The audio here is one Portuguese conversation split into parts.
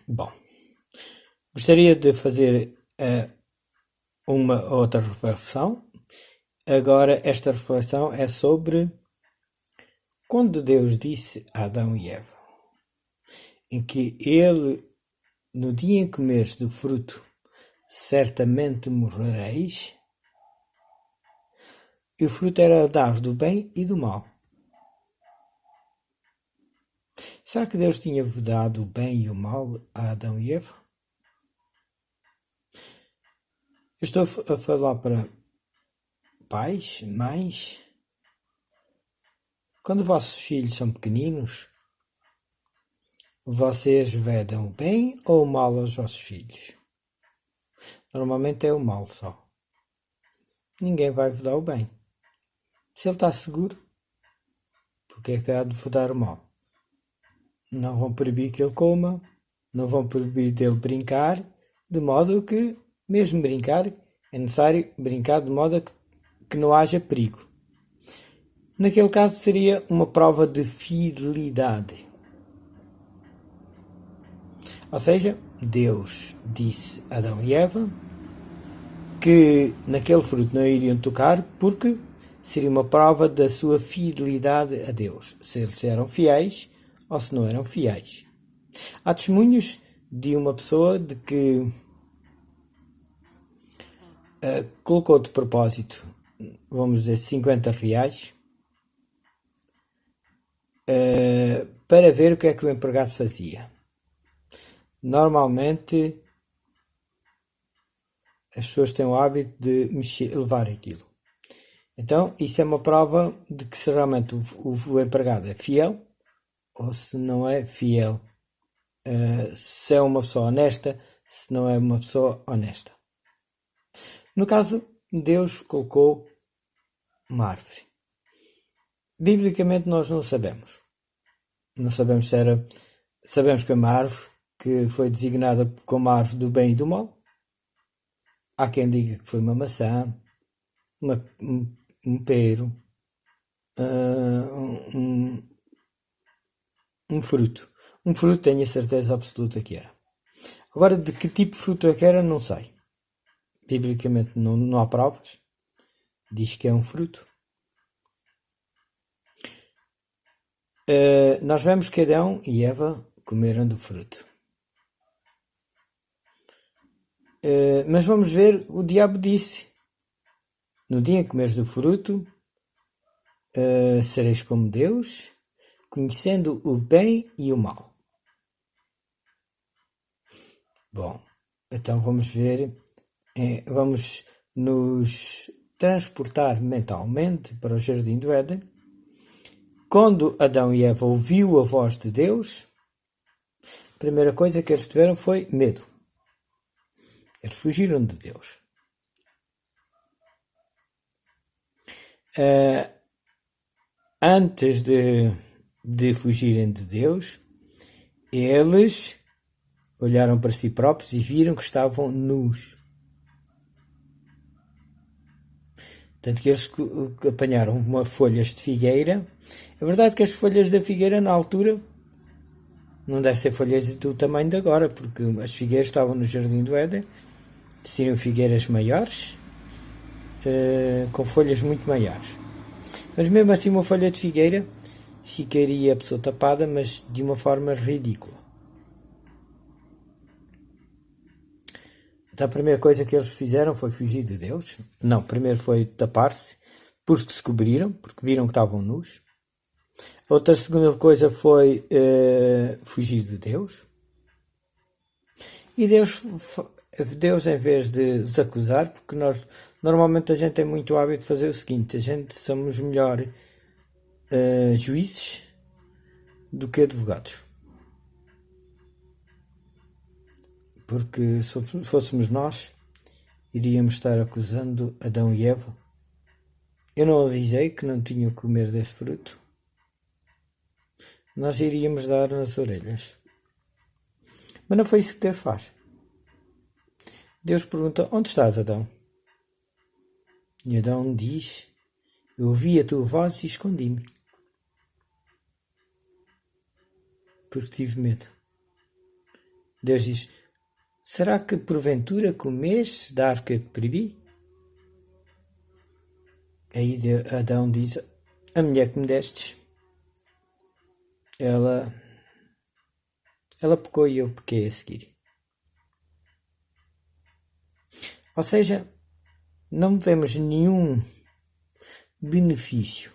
Bom, gostaria de fazer uma outra reflexão. Agora, esta reflexão é sobre quando Deus disse a Adão e Eva, em que ele, no dia em que comeres do fruto, certamente morrereis, e o fruto era dar do bem e do mal. Será que Deus tinha dado o bem e o mal a Adão e Eva? Eu estou a falar para pais, mães. Quando vossos filhos são pequeninos, vocês vedam o bem ou o mal aos vossos filhos? Normalmente é o mal só. Ninguém vai vedar o bem. Se ele está seguro, porque é que há de vedar o mal? Não vão proibir que ele coma, não vão proibir dele brincar, de modo que, mesmo brincar, é necessário brincar de modo que não haja perigo. Naquele caso seria uma prova de fidelidade. Ou seja, Deus disse a Adão e Eva que naquele fruto não iriam tocar porque seria uma prova da sua fidelidade a Deus, se eles eram fiéis ou se não eram fiéis. Há testemunhos de uma pessoa de que colocou de propósito, vamos dizer, 50 reais para ver o que é que o empregado fazia. Normalmente as pessoas têm o hábito de levar aquilo. Então, isso é uma prova de que se realmente o empregado é fiel ou se não é fiel. Se é uma pessoa honesta, se não é uma pessoa honesta. No caso, Deus colocou uma árvore. Biblicamente nós não sabemos. Não sabemos se era... Sabemos que é uma árvore que foi designada como árvore do bem e do mal. Há quem diga que foi uma maçã, um pero, um fruto. Um fruto tenho a certeza absoluta que era. Agora, de que tipo de fruto é que era, não sei. Biblicamente não há provas. Diz que é um fruto. Nós vemos que Adão e Eva comeram do fruto. Mas vamos ver, o diabo disse: no dia em que comeres do fruto, sereis como Deus, conhecendo o bem e o mal. Bom, então vamos ver, vamos nos transportar mentalmente para o Jardim do Éden. Quando Adão e Eva ouviu a voz de Deus, a primeira coisa que eles tiveram foi medo. Eles fugiram de Deus. Antes de fugirem de Deus, eles olharam para si próprios e viram que estavam nus. Tanto que eles apanharam folhas de figueira. É verdade que as folhas da figueira, na altura, não devem ser folhas do tamanho de agora, porque as figueiras estavam no Jardim do Éden, seriam figueiras maiores, com folhas muito maiores. Mas mesmo assim, uma folha de figueira ficaria a pessoa tapada, mas de uma forma ridícula. Então a primeira coisa que eles fizeram foi fugir de Deus. Não, primeiro foi tapar-se, porque se cobriram, porque viram que estavam nus. Outra segunda coisa foi fugir de Deus. E Deus, em vez de os acusar, porque normalmente a gente tem muito hábito de fazer o seguinte: a gente somos melhor juízes do que advogados. Porque se fôssemos nós, iríamos estar acusando Adão e Eva. Eu não avisei que não tinham que comer desse fruto. Nós iríamos dar nas orelhas. Mas não foi isso que Deus faz. Deus pergunta: onde estás, Adão? E Adão diz: eu ouvi a tua voz e escondi-me. Porque tive medo. Deus diz: será que porventura comestes da árvore que te proibi? Aí Adão diz: a mulher que me destes, ela pecou e eu pequei a seguir. Ou seja, não vemos nenhum benefício.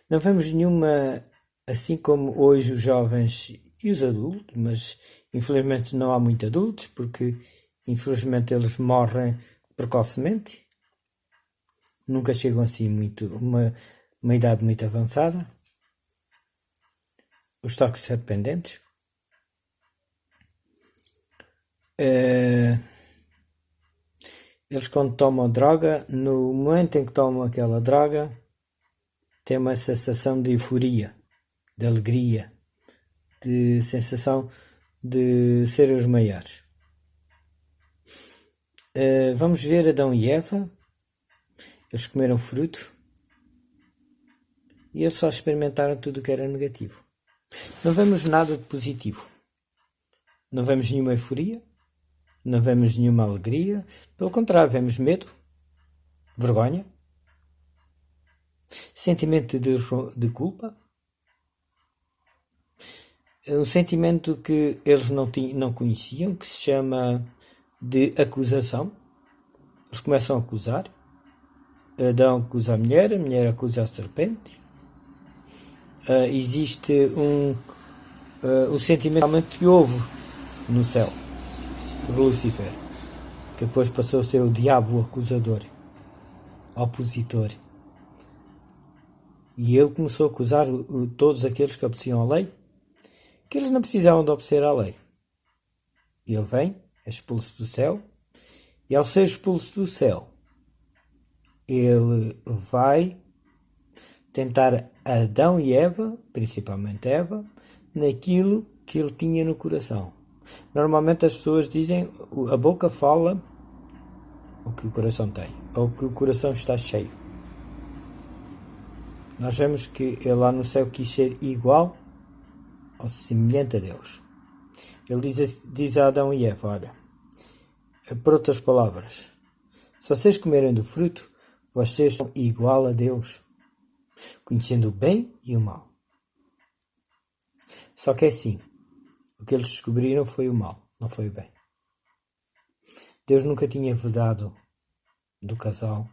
Não vemos nenhuma, assim como hoje os jovens e os adultos, mas infelizmente não há muitos adultos, porque infelizmente eles morrem precocemente. Nunca chegam assim uma idade muito avançada. Os toxicodependentes. Eles quando tomam droga, no momento em que tomam aquela droga, têm uma sensação de euforia, de alegria, de sensação de ser os maiores. Vamos ver Adão e Eva. Eles comeram fruto e eles só experimentaram tudo o que era negativo. Não vemos nada de positivo. Não vemos nenhuma euforia. Não vemos nenhuma alegria. Pelo contrário, vemos medo, vergonha, sentimento de culpa, um sentimento que eles não conheciam, que se chama de acusação. Eles começam a acusar. Adão acusa a mulher acusa a serpente. Existe um sentimento realmente que houve no céu por Lucifer, que depois passou a ser o diabo acusador, opositor. E ele começou a acusar todos aqueles que obedeciam à lei, que eles não precisavam de obedecer à lei. E ele vem, é expulso do céu, e ao ser expulso do céu, ele vai tentar Adão e Eva, principalmente Eva, naquilo que ele tinha no coração. Normalmente as pessoas dizem, a boca fala o que o coração tem, ou que o coração está cheio. Nós vemos que ele lá no céu quis ser igual ou semelhante a Deus. Ele diz a Adão e Eva, olha, por outras palavras, se vocês comerem do fruto, vocês são igual a Deus, conhecendo o bem e o mal. Só que é assim, o que eles descobriram foi o mal, não foi o bem. Deus nunca tinha vedado do casal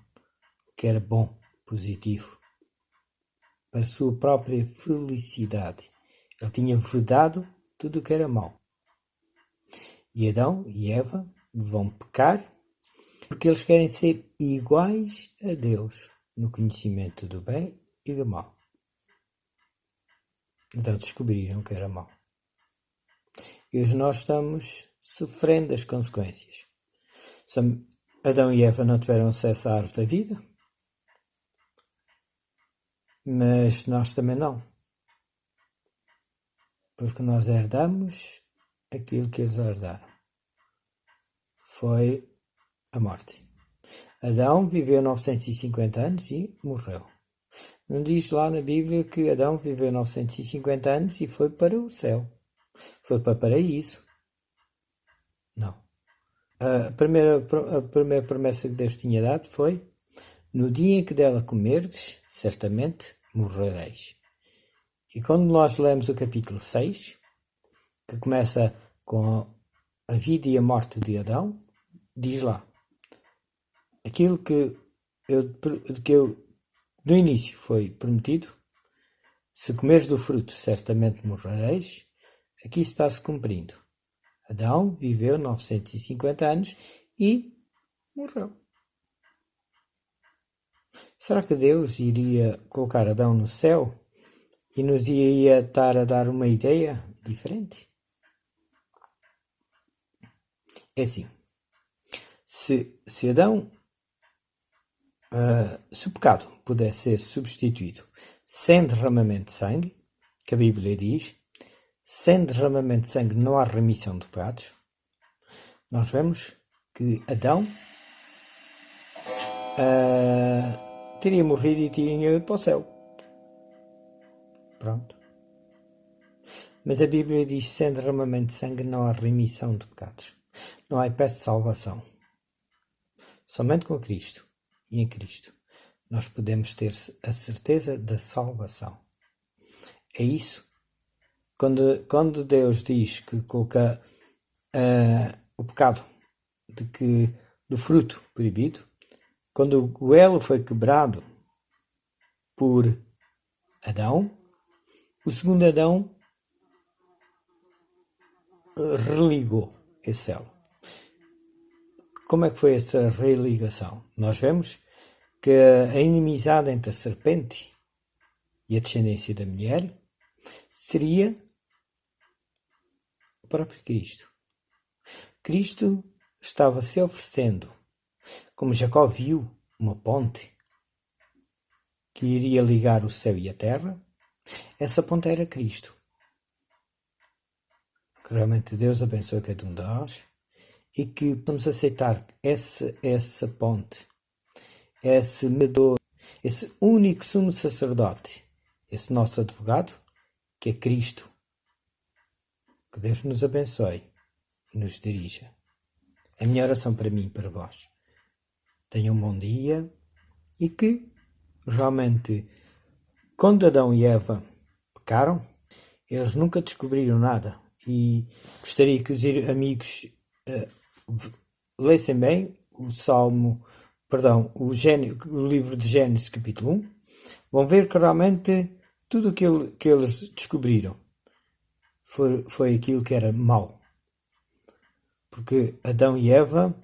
o que era bom, positivo, para a sua própria felicidade. Ele tinha vedado tudo o que era mau. E Adão e Eva vão pecar porque eles querem ser iguais a Deus no conhecimento do bem e do mal. Então descobriram que era mau. E hoje nós estamos sofrendo as consequências. Adão e Eva não tiveram acesso à árvore da vida, mas nós também não. Porque nós herdamos aquilo que eles herdaram. Foi a morte. Adão viveu 950 anos e morreu. Não diz lá na Bíblia que Adão viveu 950 anos e foi para o céu. Foi para o paraíso. Não. A primeira promessa que Deus tinha dado foi: no dia em que dela comerdes, certamente morrereis. E quando nós lemos o capítulo 6, que começa com a vida e a morte de Adão, diz lá: aquilo que eu no início foi prometido, se comeres do fruto, certamente morrereis, aqui está-se cumprindo. Adão viveu 950 anos e morreu. Será que Deus iria colocar Adão no céu e nos iria estar a dar uma ideia diferente? É assim, se Adão, se o pecado pudesse ser substituído sem derramamento de sangue, que a Bíblia diz, sem derramamento de sangue não há remissão de pecados, nós vemos que Adão teria morrido e teria ido para o céu. Pronto. Mas a Bíblia diz que sem derramamento de sangue não há remissão de pecados. Não há hipótese de salvação. Somente com Cristo e em Cristo nós podemos ter a certeza da salvação. É isso. Quando Deus diz que coloca o pecado do fruto proibido, quando o elo foi quebrado por Adão, o segundo Adão religou esse elo. Como é que foi essa religação? Nós vemos que a inimizade entre a serpente e a descendência da mulher seria o próprio Cristo. Cristo estava se oferecendo, como Jacó viu uma ponte que iria ligar o céu e a terra. Essa ponte era Cristo. Que realmente Deus abençoe cada um de nós e que vamos aceitar essa ponte, esse mediador, esse único sumo sacerdote, esse nosso advogado, que é Cristo. Que Deus nos abençoe e nos dirija. É a minha oração para mim e para vós. Tenham um bom dia e que realmente, quando Adão e Eva pecaram, eles nunca descobriram nada. E gostaria que os amigos lessem bem o livro de Gênesis capítulo 1. Vão ver que realmente tudo aquilo que eles descobriram foi aquilo que era mau. Porque Adão e Eva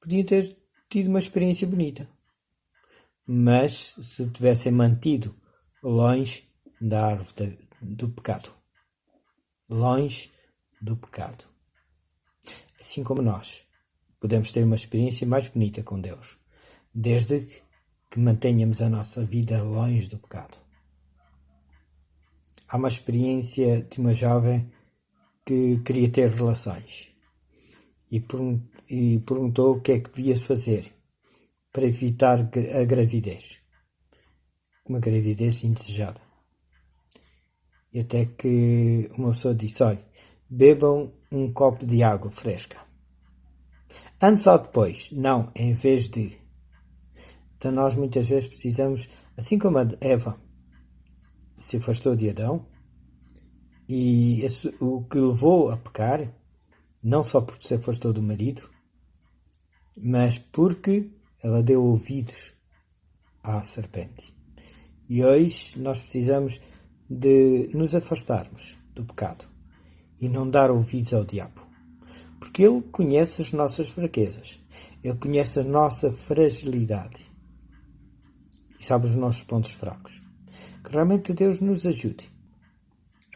podiam ter tido uma experiência bonita, mas se tivessem mantido longe da árvore do pecado. Longe do pecado. Assim como nós podemos ter uma experiência mais bonita com Deus, desde que mantenhamos a nossa vida longe do pecado. Há uma experiência de uma jovem que queria ter relações e perguntou o que é que devia fazer para evitar a gravidez. Uma gravidez indesejada. E até que uma pessoa disse, olha, bebam um copo de água fresca. Antes ou depois? Não, em vez de. Então nós muitas vezes precisamos, assim como a Eva se afastou de Adão, e o que levou a pecar, não só porque se afastou do marido, mas porque ela deu ouvidos à serpente. E hoje nós precisamos de nos afastarmos do pecado e não dar ouvidos ao diabo. Porque ele conhece as nossas fraquezas. Ele conhece a nossa fragilidade. E sabe os nossos pontos fracos. Que realmente Deus nos ajude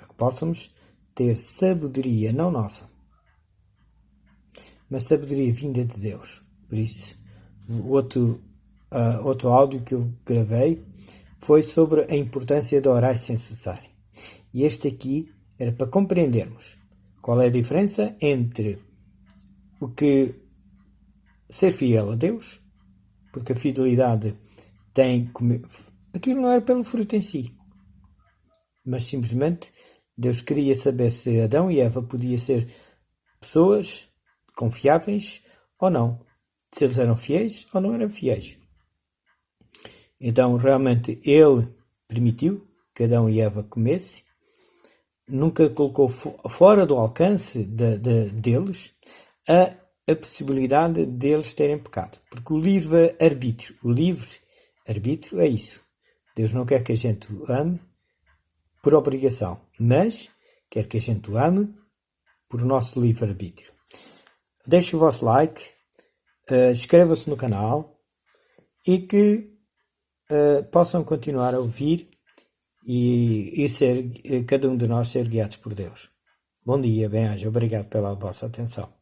a que possamos ter sabedoria, não nossa, mas sabedoria vinda de Deus. Por isso, o outro áudio que eu gravei foi sobre a importância de orar sem cessar. E este aqui era para compreendermos qual é a diferença entre o que ser fiel a Deus, porque a fidelidade tem... Aquilo não era pelo fruto em si, mas simplesmente Deus queria saber se Adão e Eva podiam ser pessoas confiáveis ou não, se eles eram fiéis ou não eram fiéis. Então realmente ele permitiu que Adão e Eva comessem, nunca colocou fora do alcance deles a possibilidade deles terem pecado, porque o livre-arbítrio é isso. Deus não quer que a gente o ame por obrigação, mas quer que a gente o ame por nosso livre-arbítrio. Deixe o vosso like, inscreva-se no canal e que possam continuar a ouvir e cada um de nós ser guiados por Deus. Bom dia, bem-aja, obrigado pela vossa atenção.